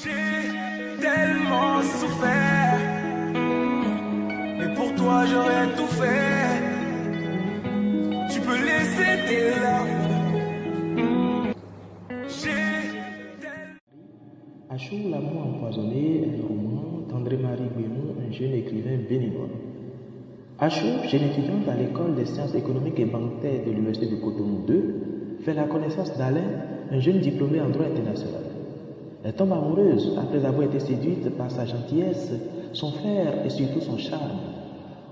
J'ai tellement souffert, mais pour toi j'aurais tout fait. Tu peux laisser tes larmes. Achou, l'amour empoisonné est un roman d'André-Marie Bénon, un jeune écrivain béninois. Achou, jeune étudiante à l'école des sciences économiques et bancaires de l'Université de Cotonou II, fait la connaissance d'Alain, un jeune diplômé en droit international. Elle tombe amoureuse après avoir été séduite par sa gentillesse, son flair et surtout son charme.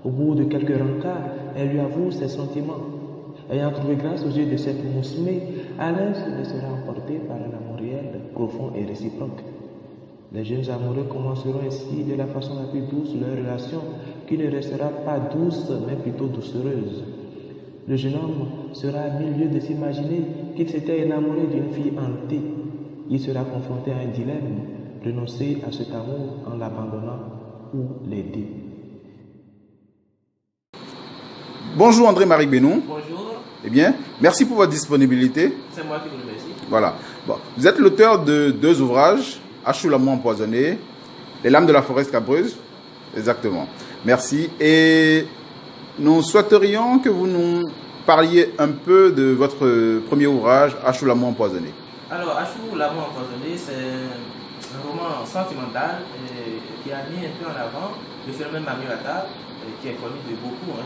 Au bout de quelques rencarts, elle lui avoue ses sentiments. Ayant trouvé grâce aux yeux de cette moussemée, Alain se laissera emporter par un amour réel, profond et réciproque. Les jeunes amoureux commenceront ainsi de la façon la plus douce leur relation, qui ne restera pas douce, mais plutôt doucereuse. Le jeune homme sera à mille lieues de s'imaginer qu'il s'était enamoré d'une fille hantée. Il sera confronté à un dilemme, renoncer à cet amour en l'abandonnant ou l'aider. Bonjour André-Marie Bénon. Bonjour. Eh bien, merci pour votre disponibilité. C'est moi qui vous remercie. Voilà. Bon, vous êtes l'auteur de 2 ouvrages, Achou, l'amour empoisonné, Les lames de la forêt scabreuse. Exactement. Merci. Et nous souhaiterions que vous nous parliez un peu de votre premier ouvrage, Achou, l'amour empoisonné. Alors, Achou, l'amour empoisonné, c'est un roman sentimental qui a mis un peu en avant le phénomène Mamiwata, qui est connu de beaucoup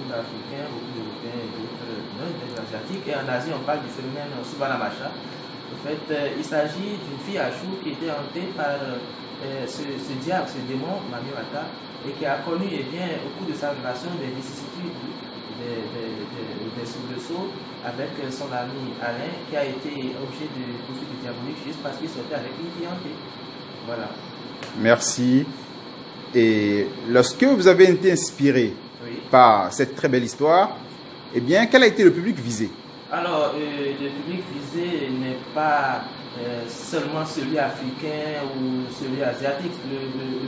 d'Africains, beaucoup d'Européens et d'autres Asiatiques. Et en Asie, on parle du phénomène Subanamacha. En fait, il s'agit d'une fille Achou qui était hantée par ce diable, ce démon Mamiwata, et qui a connu au cours de sa relation des vicissitudes, des soubresauts avec son ami Alain, qui a été objet de poursuites diaboliques juste parce qu'il sortait avec une fille hantée. Voilà. Merci. Et lorsque vous avez été inspiré par cette très belle histoire, eh bien, quel a été le public visé? Alors, le public visé n'est pas seulement celui africain ou celui asiatique.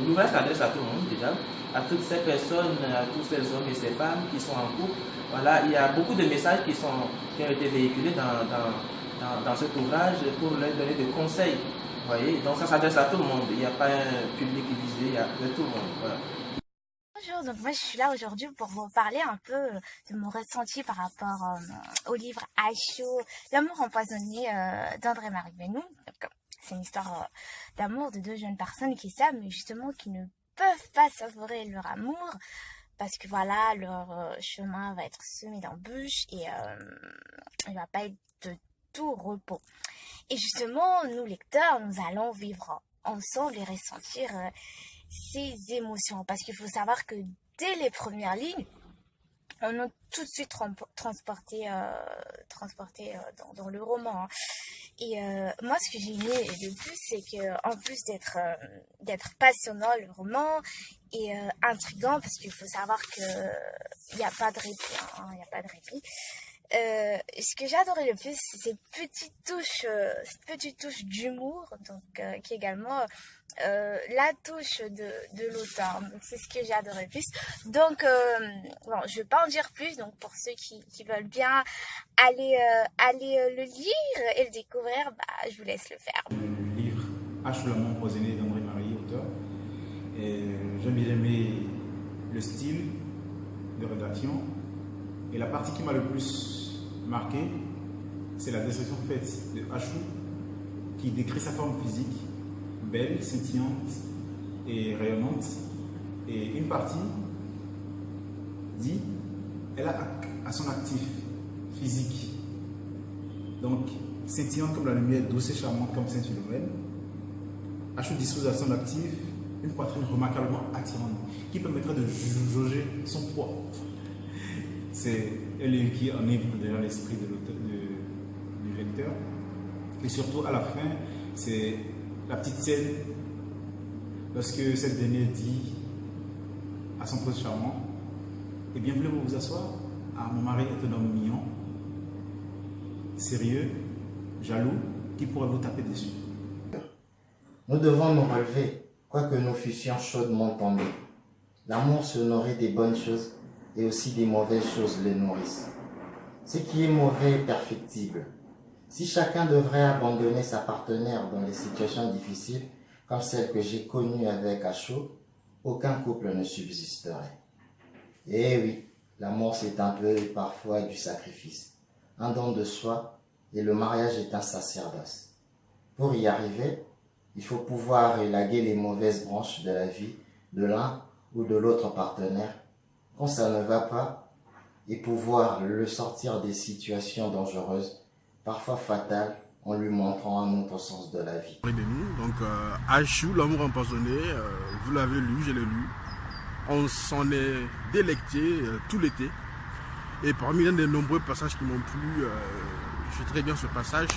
L'ouvrage s'adresse à tout le monde déjà, à toutes ces personnes, à tous ces hommes et ces femmes qui sont en couple. Voilà, il y a beaucoup de messages qui ont été véhiculés dans cet ouvrage pour leur donner des conseils. Vous voyez, donc ça s'adresse à tout le monde. Il n'y a pas un public visé, il y a tout le monde. Voilà. Bonjour, donc moi je suis là aujourd'hui pour vous parler un peu de mon ressenti par rapport au livre Achou, l'amour empoisonné d'André-Marie Bénon. C'est une histoire d'amour de 2 jeunes personnes qui s'aiment, mais justement qui ne peuvent pas savourer leur amour parce que voilà, leur chemin va être semé d'embûches et il va pas être de tout repos. Et justement, nous lecteurs, nous allons vivre ensemble et ressentir ces émotions. Parce qu'il faut savoir que dès les premières lignes, on est tout de suite transporté dans le roman. Hein. Et moi, ce que j'ai aimé le plus, c'est que en plus d'être passionnant, le roman est intriguant parce qu'il faut savoir que il n'y a pas de répit. Hein, il n'y a pas de répit. Ce que j'ai adoré le plus, c'est cette petite touche d'humour, donc qui est également la touche de l'auteur. Donc c'est ce que j'ai adoré le plus. Donc bon, je vais pas en dire plus. Donc pour ceux qui veulent bien aller le lire et le découvrir, je vous laisse le faire. Le livre Achou, l'amour empoisonné d'André-Marie, auteur. J'ai bien aimé le style de rédaction. Et la partie qui m'a le plus marqué, c'est la description faite de Achou, qui décrit sa forme physique, belle, scintillante et rayonnante. Et une partie dit, elle a à son actif physique, donc scintillante comme la lumière, douce et charmante comme Saint-Philomène. Achou dispose à son actif une poitrine remarquablement attirante, qui permettra de jauger son poids. C'est elle qui enivre derrière l'esprit du lecteur. Et surtout, à la fin, c'est la petite scène lorsque cette dernière dit à son prince charmant, eh bien, voulez-vous vous asseoir? Ah, mon mari est un homme mignon, sérieux, jaloux, qui pourrait vous taper dessus. Nous devons nous relever, quoique nous fussions chaudement tombés. L'amour se nourrit des bonnes choses et aussi des mauvaises choses le nourrissent. Ce qui est mauvais est perfectible. Si chacun devrait abandonner sa partenaire dans des situations difficiles, comme celle que j'ai connue avec Achou, aucun couple ne subsisterait. Eh oui, l'amour c'est un peu parfois du sacrifice, un don de soi, et le mariage est un sacerdoce. Pour y arriver, il faut pouvoir élaguer les mauvaises branches de la vie de l'un ou de l'autre partenaire quand ça ne va pas, et pouvoir le sortir des situations dangereuses, parfois fatales, en lui montrant un autre sens de la vie. Donc, Achou, l'amour empoisonné, vous l'avez lu, je l'ai lu. On s'en est délecté tout l'été. Et parmi l'un des nombreux passages qui m'ont plu, je sais très bien ce passage.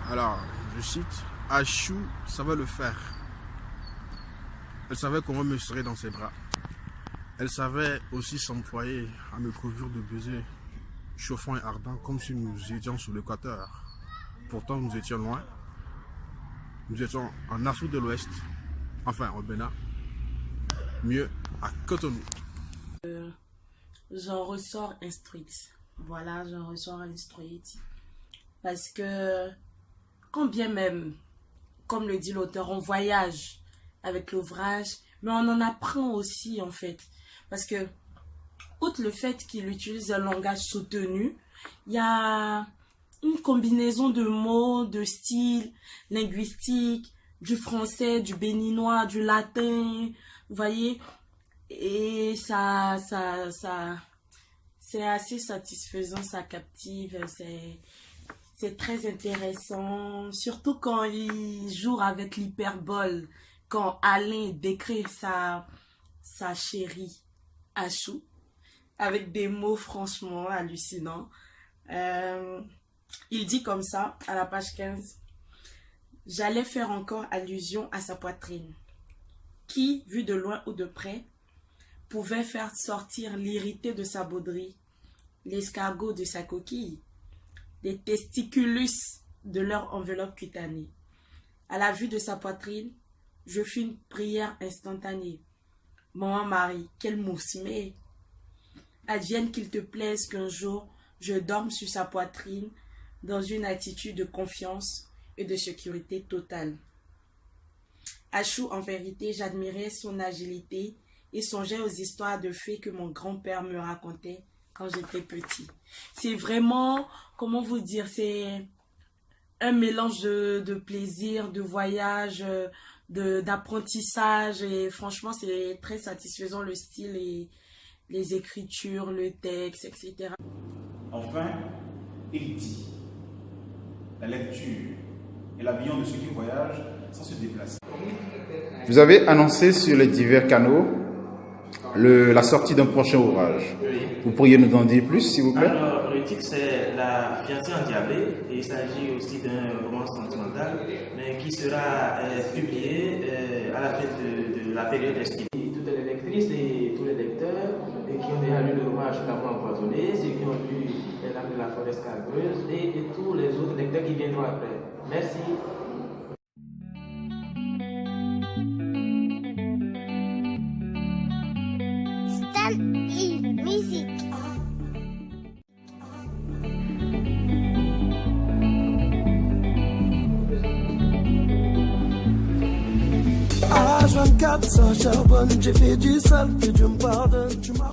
Alors, je cite, Achou savait le faire. Elle savait comment me serrer dans ses bras. Elle savait aussi s'employer à me couvrir de baisers chauffants et ardents, comme si nous étions sur l'équateur. Pourtant, nous étions loin. Nous étions en Afrique de l'Ouest, enfin au Bénin, mieux à Cotonou. J'en ressors instruite. Voilà, j'en ressors instruite. Parce que, quand bien même, comme le dit l'auteur, on voyage avec l'ouvrage, mais on en apprend aussi en fait. Parce que, outre le fait qu'il utilise un langage soutenu, il y a une combinaison de mots, de styles linguistiques, du français, du béninois, du latin, vous voyez, et ça c'est assez satisfaisant, ça captive, c'est très intéressant, surtout quand il joue avec l'hyperbole, quand Alain décrit sa chérie Achou, avec des mots franchement hallucinants. Il dit comme ça, à la page 15, « J'allais faire encore allusion à sa poitrine, qui, vue de loin ou de près, pouvait faire sortir l'irrité de sa bauderie, l'escargot de sa coquille, les testiculus de leur enveloppe cutanée. À la vue de sa poitrine, je fis une prière instantanée. Maman Marie, quelle mousse, mais advienne qu'il te plaise qu'un jour je dorme sur sa poitrine dans une attitude de confiance et de sécurité totale. » Achou, en vérité, j'admirais son agilité et songeais aux histoires de fées que mon grand-père me racontait quand j'étais petit. C'est vraiment, comment vous dire, c'est un mélange de plaisir, de voyage, d'apprentissage, et franchement c'est très satisfaisant, le style et les écritures, le texte, etc. Enfin, il dit, la lecture et l'avion de ceux qui voyagent sans se déplacer. Vous avez annoncé sur les divers canaux la sortie d'un prochain ouvrage. Oui. Vous pourriez nous en dire plus, s'il vous plaît? Alors, le titre, c'est La fiancée endiablée, et il s'agit aussi d'un roman sentimental, mais qui sera publié à la fin de la période estivale. Toutes les lectrices et tous les lecteurs qui ont déjà lu le roman Achou l'amour empoisonné, ceux qui ont lu Les Lames de la forêt scabreuse et tous les autres lecteurs qui viendront après. Merci. Musique. H24 sans charbonne, j'ai fait du sale, que Dieu me pardonne, tu m'as...